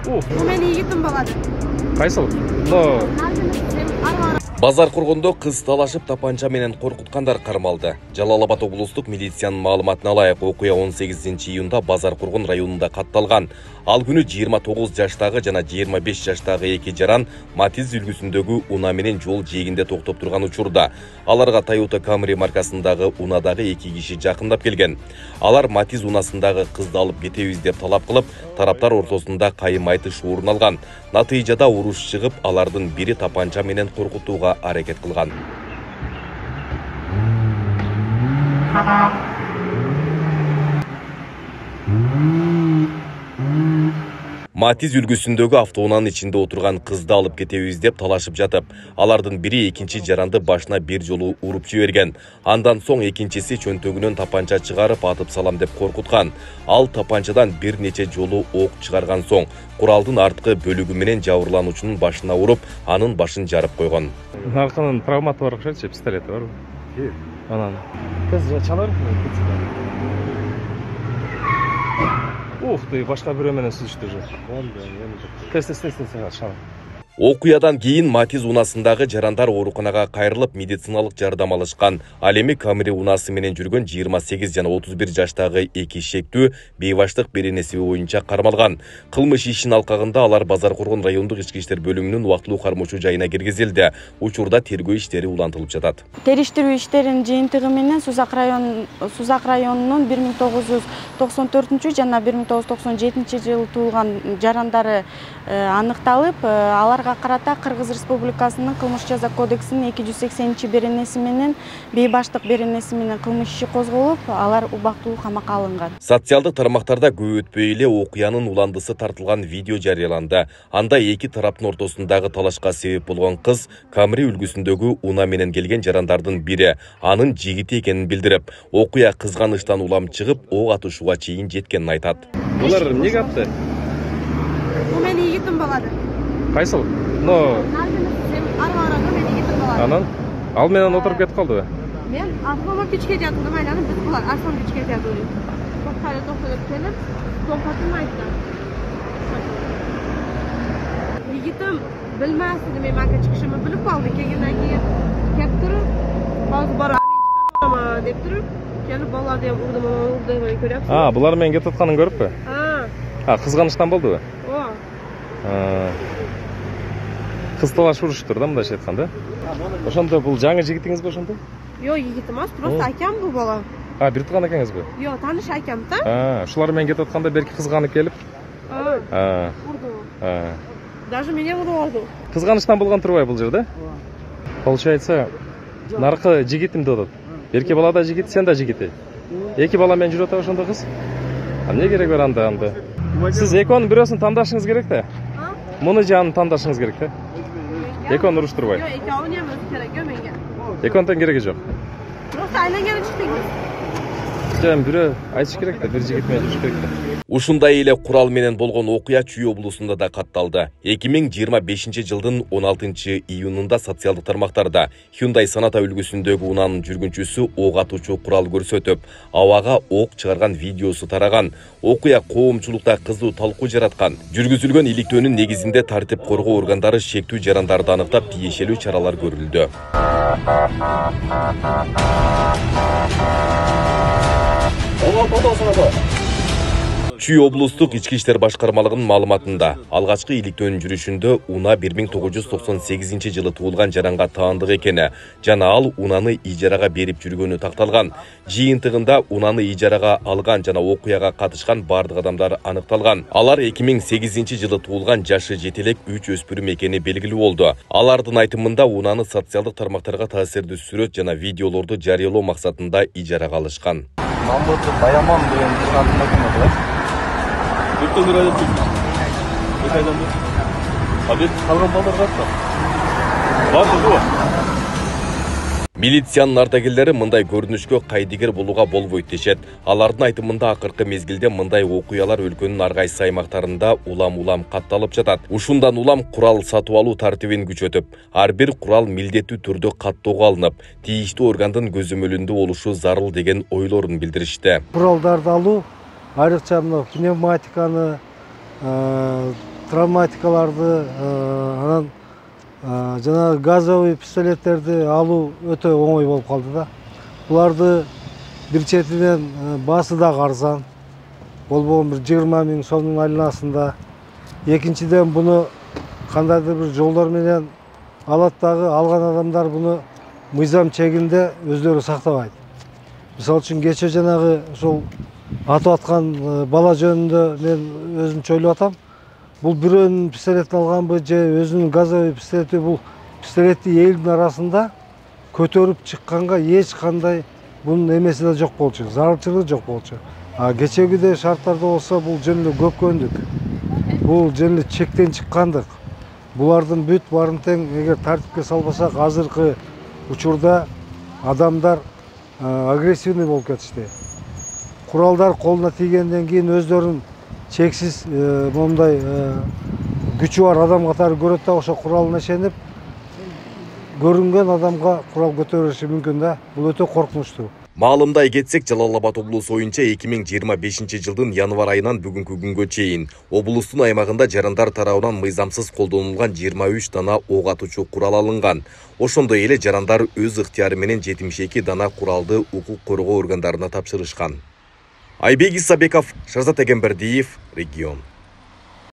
Мен егітім болады. Кайсыл? Базар кургондо кыз талашып тапанча менен коркуткандар кармалды. Жалал-Абад облустук милициянын маалыматына ылайык окуя 18-июнда Базар кургон районунда катталган. Ал күнү 29 жаштагы жана 25 жаштагы эки жаран Матиз үлгүсүндөгү унаа менен жол жээгинде токтоп турган учурда аларга Toyota Camry маркасындагы унаадагы эки киши жакындап келген. Алар Матиз унаасындагы кызды алып кетебиз деп талап кылып, тараптар ортосунда кайым айтыш орун алган. Натыйжада уруш чыгып, алардын бири тапанча менен коркутууга аракет кылган. Матиз үлгүсүндөгү автоунаанын ичинде отурган кызды алып кетебиз деп талашып жатып, алардын бири экинчи жаранды башына бир жолу уруп жиберген. Андан соң экинчиси чөнтөгүнөн тапанча чыгарып атып салам деп коркуткан. Ал тапанчадан бир нече жолу ок чыгарган соң куралдын арткы бөлүгү менен жабырлануучунун башына уруп, анын башын жарып койгон. Нарканын травматы бар окшойт, пистолети барбы? Анан кыз чалар. Ух ты, башка бирөө менен сүзүштү же. Тест. Окуядан кийин Матиз унаасындагы жарандар ооруканага кайрылып медициналык жардам алышкан. Ал эми Camry унаасы менен жүргөн 28 жана 31 жаштагы эки шектүү бейбаштык беренеси боюнча кармалган. Кылмыш ишин алкагында алар Базар кургон райондук ички иштер бөлүмүнүн убактылуу кармоочу жайына киргизилди. Учурда тергөө иштери улантылып жатат. Териштирүү иштеринин жыйынтыгы менен Сузак районунун 1994 жана 1997 жылы туулган жарандары аныкталып, аларга карата Кыргыз Республикасынын кылмыш жаза кодексинин 280 беренеси менен бейбаштык беренеси менен кылмыш иши козголуп, алар убактылуу камакка алынган. Социалдык тармактарда көп өтпөй эле окуянын уландысы тартылган видео жарыяланды. Анда эки тараптын ортосундагы талашка себеп болгон кыз Camry үлгүсүндөгү унаа менен келген жарандардын бири, анын жигити экенин билдирип, окуя кызганычтан улам чыгып, ок атышууга чейин жеткенин айтат. Булар эмнеге атты? Мен егітім болады. Кайсыл? Анан ал менен отуруп кетип калдыбы? Мен автомат кечке жатырдым, айланып биз булар Арслан кечке жатыр. Токтоп келип, токтотум айтты. Егитим билмес edi, men manga chiqishimni bilib qoldi. Kelgandan keyin kelib turib, hozir boraman, chiqaraman deb turib, kelib bolalarni ham urdim, ko'ryapsiz. Булар менен кетип атканын көрүппү? Кызганычтан болдубу? Кыз талаш урушуптур да, мындайча айтканда. Ошондо бул жаңы жигитиңизби ошондо? Жок, жигит эмес, просто акам бул бала. Бир тууган экеңизби? Жок, тааныш акам да. Ушулар менен кетип атканда берки кызганып келип? Урду. Даже меня урду. Кызганычтан болгон турбайбы бул жерде? Получается, наркы жигитим деп атат. Берки бала да жигит, сен да жигити. Эки бала менен жүрүп атат ошондо кыз. Эмне керек бар анда? Сиз экөөнүн бирөөсүн тандашыңыз керек да. Муну жанын тандашыңыз керек да. Экөөнү уруштурбай. Жок, экөөнүн эми керек менге. Экөөнүн кереги жок. Просто айланган чыктыңыз. Жан бирөө айтыш керек да, бир жигит менен жүрүш керек да. Ушундай эле курал менен болгон окуя Чүй облусунда да катталды. 2025 жылдын 16 июнунда социалдык тармактарда Hyundai Sonata үлгүсүндөгү унаанын жүргүнчүсү ок атуучу курал көрсөтүп, абага ок чыгарган видеосу тараган. Окуя коомчулукта кызуу талкуу жараткан. Жүргүзүлгөн иликтөөнүн негизинде тартип коргоо органдары шектүү жарандарды аныктап, тиешелүү чаралар көрүлдү. Чүй облустук ички иштер башкармалыгынын маалыматында алгачкы иликтөөнүн жүрүшүндө унаа 1998 жылы туулган жаранга таандык экени жана ал унааны ижарага берип жүргөнү такталган. Жыйынтыгында унааны ижарага алган жана окуяга катышкан бардык адамдар аныкталган. Алар 2008 жылы туулган жашы жетелек 3 өспүрүм экени белгилүү болду. Алардын айтымында унааны социалдык тармактарга таасирдүү сүрөт жана видеолорду жарыялоо максатында ижарага алышкан. Баяман деген кызгандын айтымында Bütün lirayla tutmuş. Ne kaydandı? Abi kalgan ballar kaçta? Vardı bu. Милициянын ардагерлери мындай көрүнүшкө кайдыгер болууга болбойт дешет. Алардын айтымында акыркы мезгилде мындай окуялар өлкөнүн ар кайсы аймактарында улам катталып жатат. Ушундан улам курал сатып алуу тартибин күчөтүп, ар бир курал милдеттүү түрдө каттоого алынып, тийиштүү органдын көзөмөлүндө болушу зарыл деген ойлорун билдиришти. Куралдарды алуу, айрыкча пневматиканы, травматикаларды, анан жанагы газовый пистолеттерди алуу өтө оңой болуп калды да. Буларды бир четинен баасы да арзан. Болбогон бир 20 000 сомдун айланасында. Экинчиден буну кандайдыр бир жолдор менен алат дагы, алган адамдар буну мыйзам чегинде өздөрү сактабайт. Мисалы үчүн кече жанагы ошол атып аткан бала жөнүндө мен өзүмчө ойлоп атам. Бул бирөөнүн пистолетин алганбы же өзүнүн газовый пистолети, бул пистолетти элдин арасында көтөрүп чыкканга эч кандай бунун эмеси да жок болчу, зарылчылыгы жок болчу. Кечегидей шарттарда болсо бул жөн эле көпкөндүк. Бул жөн эле чектен чыккандык. Булардын бүт барын тең эгер тартипке салбасак, азыркы учурда адамдар агрессивный болуп кетишти. Куралдар колуна тийгенден кийин өздөрүн чексиз мондай күчү бар адам катары көрөт да, ошо куралына ишенип көрүнгөн адамга курал көтөрүшү мүмкүн да. Бул өтө коркунучтуу. Маалымдай кетсек, Жалал Абад облусу боюнча 2025 жылдын январ айынан бүгүнкү күнгө чейин облустун аймагында жарандар тарабынан мыйзамсыз колдонулган 23 дана ок атуучу курал алынган. Ошондой эле жарандар өз ыктыяры менен 72 дана куралды укук коргоо органдарына тапшырышкан. Айбек Исабеков, Шарзат Эгембердиев, Регион.